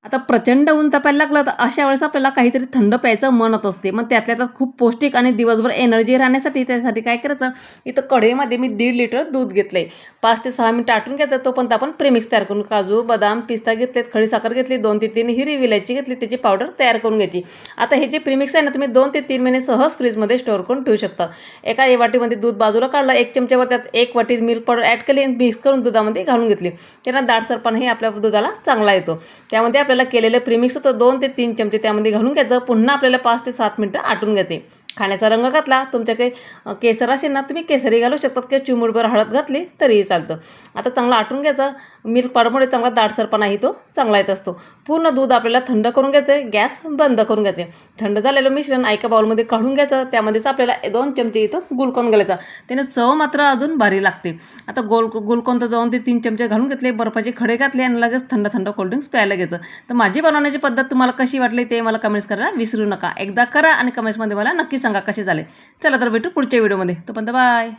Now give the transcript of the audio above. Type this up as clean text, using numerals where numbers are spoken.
आता प्रचंड ऊन तापायला लागलं तर अशा वेळेस आपल्याला काहीतरी थंड प्यायचं मन होत असते. मग त्यातल्या त्यात खूप पौष्टिक आणि दिवसभर एनर्जी राहण्यासाठी त्यासाठी काय करायचं, इथं कढईमध्ये मी 1.5 लिटर दूध घेतलं आहे. 5 ते 6 मिनिटं आटून घ्यायचं. तोपर्यंत आपण प्रेमिक्स तयार करून काजू, बदाम, पिस्ता घेतलेत, खडी साखर घेतली, 2 ते 3 हिरवी विलायची घेतली, त्याची पावडर तयार करून घ्यायची. आता हे जे प्रीमिक्स आहे ना, तुम्ही 2 ते 3 महिने सहज फ्रीजमध्ये स्टोअर करून ठेवू शकता. एका वाटीमध्ये दूध बाजूला काढलं, 1 चमच्यावर त्यात 1 वाटी मिल्क पावडर ॲड केली आणि मिक्स करून दुधामध्ये घालून घेतली. त्यांना दाटसरपणाही आपल्या दुधाला चांगला येतो. त्यामध्ये आपल्याला केलेलं प्रीमिक्स होतं 2 ते 3 चमचे त्यामध्ये घालून घ्यायचं. पुन्हा आपल्याला 5 ते 7 मिनिटं आटून घ्यायचे. खाण्याचा रंग घातला, तुमच्याकडे केसर असेल ना, तुम्ही केसरी घालू शकतात किंवा चिमूटभर हळद घातली तरीही चालतं. आता चांगलं आटून घ्यायचं. मिल्क पावडरमुळे चांगला दाटसरपणाही तो चांगला येत असतो. पूर्ण दूध आपल्याला थंड करून घ्यायचं, गॅस बंद करून घ्यायचे. थंड झालेलं मिश्रण एका बाउलमध्ये काढून घ्यायचं. त्यामध्येच आपल्याला 2 चमचे इथं गुलकंद घालायचा. त्याने चव मात्र अजून भारी लागते. आता गुलकंद 2 ते 3 चमचे घालून घेतले, बर्फाचे खडे घातले आणि लगेच थंड थंड कोल्ड्रिंक्स प्यायला घ्यायचं. तर माझी बनवण्याची पद्धत तुम्हाला कशी वाटली ते मला कमेंट्स करायला विसरू नका. एकदा करा आणि कमेंट्समध्ये मला नक्की सांगा कसे झाले. चला तर भेटू पुढच्या व्हिडिओमध्ये. तोपर्यंत बाय.